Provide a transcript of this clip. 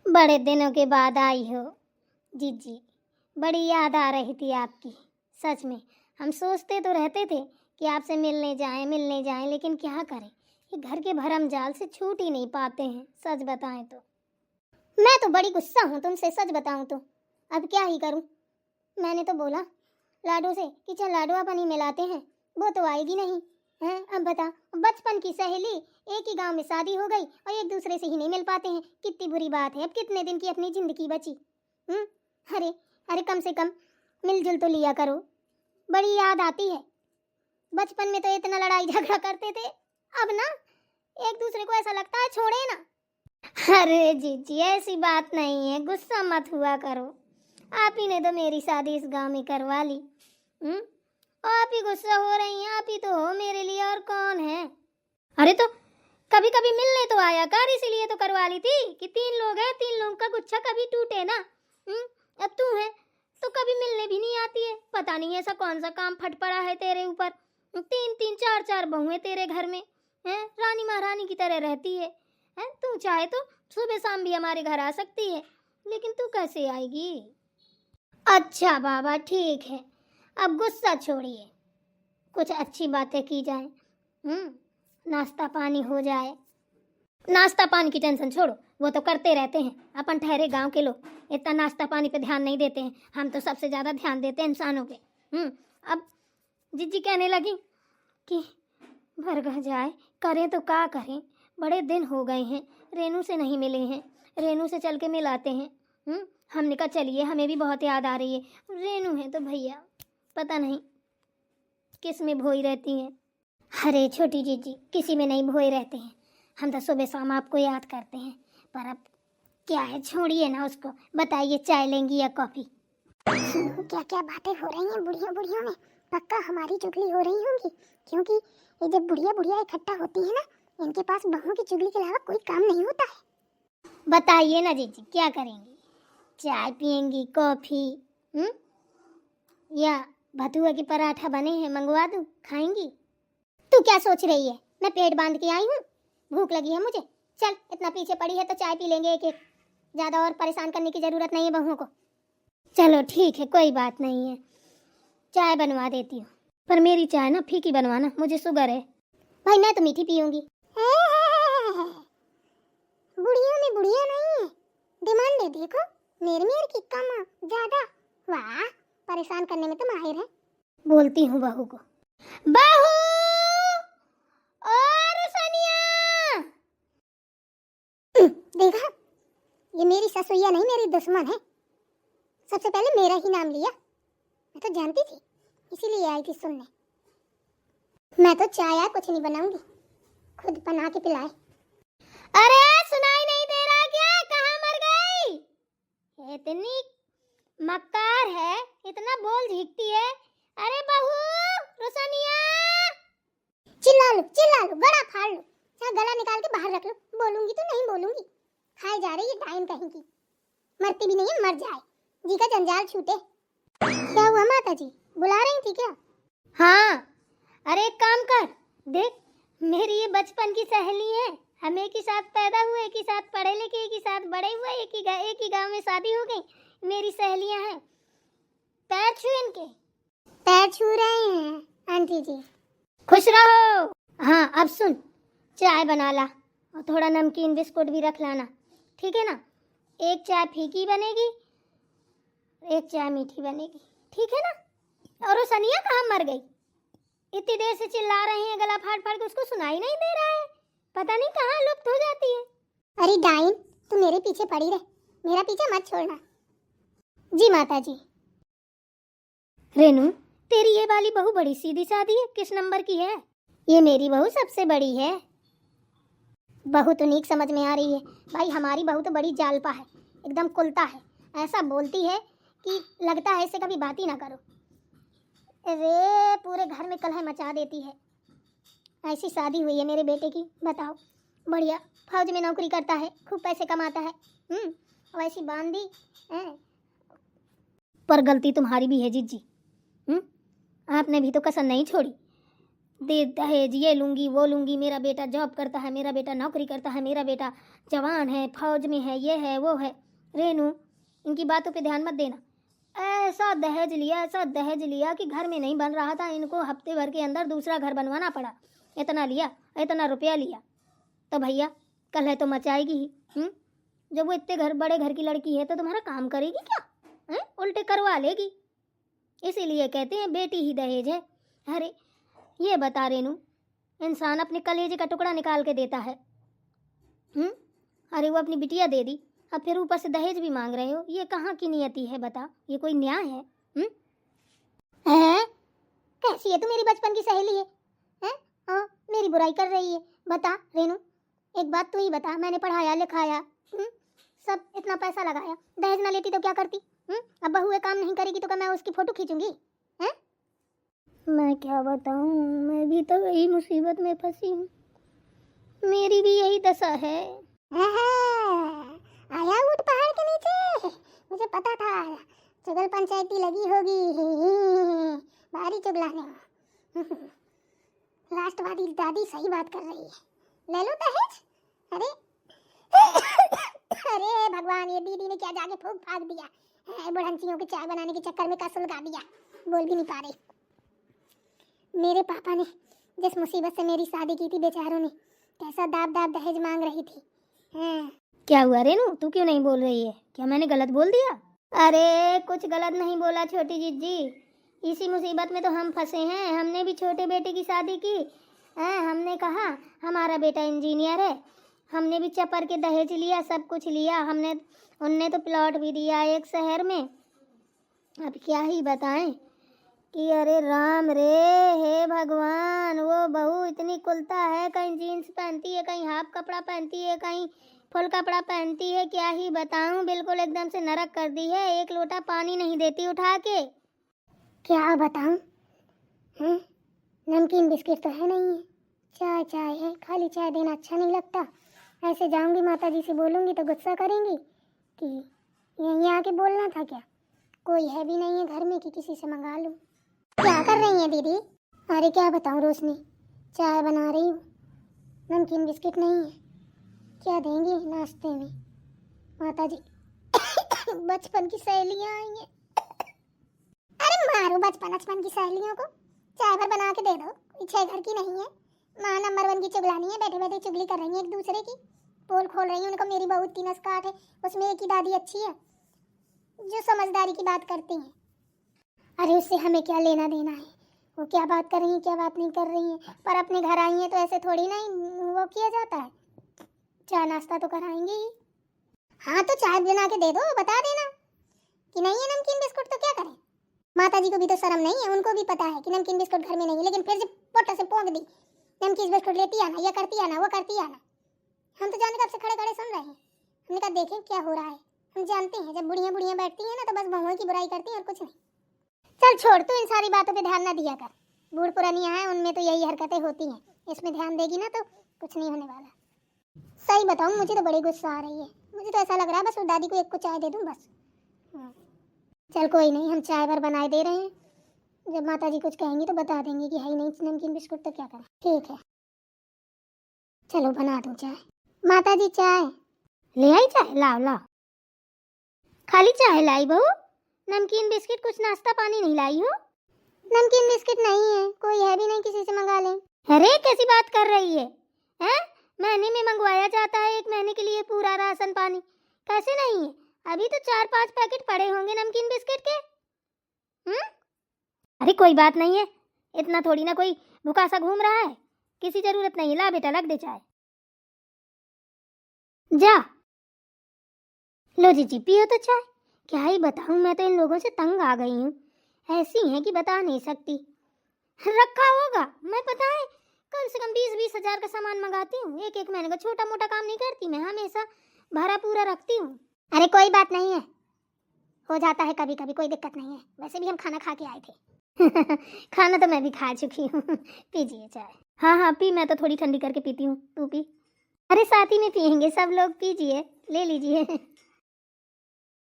बड़े दिनों के बाद आई हो जीजी। बड़ी याद आ रही थी आपकी। सच में हम सोचते तो रहते थे कि आपसे मिलने जाएं, लेकिन क्या करें, ये घर के भरम जाल से छूट ही नहीं पाते हैं। सच बताएं तो मैं तो बड़ी गुस्सा हूँ तुमसे, सच बताऊँ तो। अब क्या ही करूँ। मैंने तो बोला लाडो से कि चल लाडो अपन ही मिलाते हैं, वो तो आएगी नहीं है। अब बता, बचपन की सहेली, एक ही गांव में शादी हो गई और एक दूसरे से ही नहीं मिल पाते हैं। कितनी बुरी बात है। अब कितने दिन की अपनी जिंदगी बची। अरे अरे कम से कम मिलजुल तो लिया करो। बड़ी याद आती है। बचपन में तो इतना लड़ाई झगड़ा करते थे, अब ना एक दूसरे को ऐसा लगता है छोड़े ना। अरे जीजी ऐसी बात नहीं है, गुस्सा मत हुआ करो। आप ही ने तो मेरी शादी इस गांव में करवा ली। आप ही गुस्सा हो रही हैं, आप ही तो हो मेरे लिए, और कौन है। अरे तो कभी कभी मिलने तो आया कर, इसीलिए तो करवा ली थी कि 3 लोग हैं, 3 लोगों का गुच्छा कभी टूटे ना। अब तू है तो कभी मिलने भी नहीं आती है। पता नहीं ऐसा कौन सा काम फट पड़ा है तेरे ऊपर। 3-3 4-4 बहुएं तेरे घर में हैं, रानी महारानी की तरह रहती है। तू चाहे तो सुबह शाम भी हमारे घर आ सकती है, लेकिन तू कैसे आएगी। अच्छा बाबा ठीक है, अब गुस्सा छोड़िए, कुछ अच्छी बातें की जाए। नाश्ता पानी हो जाए। नाश्ता पानी की टेंशन छोड़ो, वो तो करते रहते हैं। अपन ठहरे गांव के लोग इतना नाश्ता पानी पे ध्यान नहीं देते हैं, हम तो सबसे ज़्यादा ध्यान देते हैं इंसानों पे। अब जीजी कहने लगी कि भरगा जाए, करें तो क्या करें, बड़े दिन हो गए हैं, रेनू से नहीं मिले हैं, रेनू से चल के मिलाते हैं। हमने कहा चलिए, हमें भी बहुत याद आ रही है। रेनू है तो भैया पता नहीं किस में भोई रहती हैं। अरे छोटी जीजी किसी में नहीं भोए रहते हैं, हम तो सुबह शाम आपको याद करते हैं। पर अब क्या है, छोड़िए ना उसको। बताइए चाय लेंगी या कॉफ़ी। क्या क्या बातें हो रही हैं बुढ़िया बुढ़ियों में। पक्का हमारी चुगली हो रही होंगी, क्योंकि ये जब बुढ़िया बुढ़िया इकट्ठा होती है ना, इनके पास बहू की चुगली के अलावा कोई काम नहीं होता है। बताइए ना जीजी क्या करेंगी, चाय पियेंगी, कॉफ़ी या भतुआ की पराठा बने हैं मंगवा दूँ, खाएंगी। तू क्या सोच रही है, मैं पेट बांध के आई हूँ, भूख लगी है मुझे। चल इतना पीछे पड़ी है तो चाय पी लेंगे एक एक, ज़्यादा और परेशान करने की ज़रूरत नहीं है बहुओं को। चलो ठीक है, कोई बात नहीं है, चाय बनवा देती हूँ, पर मेरी चाय ना फीकी बनवाना, मुझे शुगर है। भाई मैं तो मीठी पीऊंगी। बुढ़ियों में बुढ़िया नहीं है, डिमांड है देखो, मेर की कम ज्यादा। वाह, परेशान करने में तो माहिर है। बोलती हूँ बहू को, बहू और सनिया। देखा, ये मेरी ससुइया नहीं, मेरी दुश्मन है। सबसे पहले मेरा ही नाम लिया, मैं तो जानती थी, इसीलिए आई थी सुनने। मैं तो चाय कुछ नहीं बनाऊंगी, खुद बना के पिलाए। अरे सुनाई नहीं दे रहा क्या, कहाँ मर गई। इतनी मक्कार है, इतना बोल झीकती है। अरे बहू रोशनिया। चिल्ला लो, गला फाड़ लो, चाहे गला निकाल के बाहर रख लो। बोलूंगी तो नहीं बोलूंगी, खाए जा रही है टाइम कहीं की। मरती भी नहीं है, मर जाए, जी का जंजाल छूटे। क्या हुआ माता जी, बुला रही थी क्या? हाँ, अरे एक काम कर, देख मेरी ये बचपन की सहेली है, हम एक ही साथ पैदा हुए, एक ही साथ पढ़े लिखे, एक ही साथ बड़े हुए, एक ही गांव में शादी हो गई। मेरी सहेलियां हैं, पैर छू इनके। पैर छू रहे हैं आंटी जी। खुश रहो। हाँ अब सुन, चाय बना ला और थोड़ा नमकीन बिस्कुट भी रख लाना, ठीक है ना। एक चाय फीकी बनेगी, एक चाय मीठी बनेगी, ठीक है ना। और वो सनिया कहाँ मर गई, इतनी देर से चिल्ला रहे हैं गला फाड़ फाड़ के, उसको सुनाई नहीं दे रहा है, पता नहीं कहाँ लुप्त हो जाती है। अरे डाइन, तू मेरे पीछे पड़ी रहे, मेरा पीछा मत छोड़ना। जी माता जी। रेनू तेरी ये वाली बहू बड़ी सीधी सादी है, किस नंबर की है। ये मेरी बहू सबसे बड़ी है। बहू तो नीक समझ में आ रही है, भाई हमारी बहू तो बड़ी जालपा है, एकदम कुलता है, ऐसा बोलती है कि लगता है इससे कभी बात ही ना करो। अरे पूरे घर में कलह मचा देती है। ऐसी शादी हुई है मेरे बेटे की, बताओ, बढ़िया फौज में नौकरी करता है, खूब पैसे कमाता है। और ऐसी बांधी पर गलती तुम्हारी भी है जीजी। आपने भी तो कसर नहीं छोड़ी, दे दहेज, ये लूँगी वो लूँगी, मेरा बेटा जॉब करता है, मेरा बेटा नौकरी करता है, मेरा बेटा जवान है, फौज में है, ये है वो है। रेनू, इनकी बातों पे ध्यान मत देना। ऐसा दहेज लिया कि घर में नहीं बन रहा था, इनको हफ्ते भर के अंदर दूसरा घर बनवाना पड़ा। इतना लिया, इतना रुपया लिया, तो भैया कल है तो मचाएगी ही। जब वो इतने बड़े घर की लड़की है तो तुम्हारा काम करेगी क्या? उल्टे करवा लेगी। इसीलिए कहते हैं बेटी ही दहेज है। अरे ये बता रेनू, इंसान अपने कलेजे का टुकड़ा निकाल के देता है। अरे वो अपनी बिटिया दे दी, अब फिर ऊपर से दहेज भी मांग रहे हो। ये कहाँ की नियति है बता? ये कोई न्याय है? कैसी है तू? मेरी बचपन की सहेली है, हाँ मेरी बुराई कर रही है। बता रेनू, एक बात तू ही बता, मैंने पढ़ाया लिखाया, सब इतना पैसा लगाया, दहेज ना लेती तो क्या करती? अब बहू काम नहीं करेगी तो क्या मैं उसकी फोटो खींचूंगी? मैं क्या बताऊं, मैं भी तो वही मुसीबत में फंसी हूँ, मेरी भी यही दशा है। आया ऊँट पहाड़ के नीचे, मुझे पता था चुगल पंचायती लगी होगी, भारी चुगलाने। लास्टवादी दादी सही बात कर रही है, ले लो दहेज। अरे अरे भगवान, ये दीदी ने क्या जाके फूंक फाक दिया, बुढ़ंचियों की चाय बनाने के चक्कर में कसुल गा दिया, बोल भी नहीं पा रही। मेरे पापा ने जिस मुसीबत से मेरी शादी की थी, बेचारों ने कैसा दाब दाब दहेज मांग रही थी। क्या हुआ रेनू, तू क्यों नहीं बोल रही है? क्या मैंने गलत बोल दिया? अरे कुछ गलत नहीं बोला छोटी जीजी, इसी मुसीबत में तो हम फंसे हैं। हमने भी छोटे बेटे की शादी की, हमने कहा हमारा बेटा इंजीनियर है, हमने भी चपर के दहेज लिया, सब कुछ लिया हमने। उनने तो प्लॉट भी दिया एक शहर में। अब क्या ही बताएं कि अरे राम रे, हे भगवान, वो बहू इतनी कुलता है, कहीं जीन्स पहनती है, कहीं हाफ कपड़ा पहनती है, कहीं फुल कपड़ा पहनती है। क्या ही बताऊं, बिल्कुल एकदम से नरक कर दी है। एक लोटा पानी नहीं देती उठा के। क्या बताऊं, नमकीन बिस्किट तो है नहीं है, चाय चाय है, खाली चाय देना अच्छा नहीं लगता। ऐसे जाऊंगी माता जी से बोलूंगी तो गुस्सा करेंगी कि यहीं आके बोलना था क्या? कोई है भी नहीं है घर में कि किसी से मंगा लूं। क्या कर रही है दीदी? अरे क्या बताऊं रोशनी, चाय बना रही हूँ, नमकीन बिस्किट नहीं है, क्या देंगे नाश्ते में? माता जी बचपन की सहेलियां आई हैं। अरे मारो बचपन की सहेलियों को, चाय भर बना के दे दो, पीछे घर की नहीं है। माँ नंबर 1 की चुगलानी है, बैठे बैठे चुगली कर रही है एक दूसरे की, पोल खोल रही है। उनको मेरी बहू 3 काट है, उसमें एक ही दादी अच्छी है जो समझदारी की बात करती है। अरे उससे हमें क्या लेना देना है, वो क्या बात कर रही है क्या बात नहीं कर रही है, पर अपने घर आई है तो ऐसे थोड़ी ना वो किया जाता है, चाय नाश्ता तो कराएंगे ही। हाँ तो चाय बना के दे दो, बता देना कि नहीं है नमकीन बिस्कुट तो क्या करें। माता जी को भी तो शर्म नहीं है, उनको भी पता है कि नमकीन बिस्कुट घर में नहीं है, लेकिन फिर जब पोटा से पोंक दी, नमकीन बिस्कुट लेती आना, ये करती आना, वो करती आना। हम तो जाने कब से खड़े खड़े सुन रहे हैं, हमने कहा देखें क्या हो रहा है। हम जानते हैं जब बुढ़ियां बुढ़ियां बैठती हैं ना तो बस बहुओं की बुराई करती हैं और कुछ नहीं। चल छोड़, तू इन सारी बातों पे ध्यान ना दिया कर, बूढ़ पुरानियां हैं उनमें तो यही हरकतें होती हैं, इसमें ध्यान देगी ना तो कुछ नहीं होने वाला। सही बताऊं, मुझे तो बड़ी गुस्सा आ रही है, मुझे तो ऐसा लग रहा है बस उस दादी को एक को चाय दे दूं बस। चल कोई नहीं, हम चाय भर बनाए दे रहे हैं, जब माता जी कुछ कहेंगी तो बता देंगे कि है ही नहीं नमकीन बिस्कुट तो क्या करें। ठीक है चलो बना दूं चाय। माता जी चाय ले आई चाय, लाओ लाओ। खाली चाय लाई बहू, नमकीन बिस्किट कुछ नाश्ता पानी नहीं लाई हो? नमकीन बिस्किट नहीं है, कोई है भी नहीं, किसी से मंगा लें। अरे कैसी बात कर रही है, हैं? महीने में मंगवाया जाता है, 1 महीने के लिए पूरा राशन पानी, कैसे नहीं है? अभी तो 4-5 पैकेट पड़े होंगे नमकीन बिस्किट के। अरे कोई बात नहीं है, इतना थोड़ी ना कोई भूखा सा घूम रहा है, किसी जरूरत नहीं है। ला बेटा लग दे चाय, जा लो जीजी पियो तो चाय। क्या ही बताऊं, मैं तो इन लोगों से तंग आ गई हूँ, ऐसी हैं कि बता नहीं सकती। रखा होगा, मैं पता है कम से कम 20-20 हजार का सामान मंगाती हूँ, एक महीने का छोटा मोटा काम नहीं करती मैं, हमेशा भरा पूरा रखती हूँ। अरे कोई बात नहीं है, हो जाता है कभी कभी, कोई दिक्कत नहीं है। वैसे भी हम खाना खा के आए थे। खाना तो मैं भी खा चुकी हूँ। पीजिए चाय। हाँ हाँ पी, मैं तो थोड़ी ठंडी करके पीती हूँ, तू पी। अरे साथ ही में पियेंगे सब लोग, पीजिए, ले लीजिए।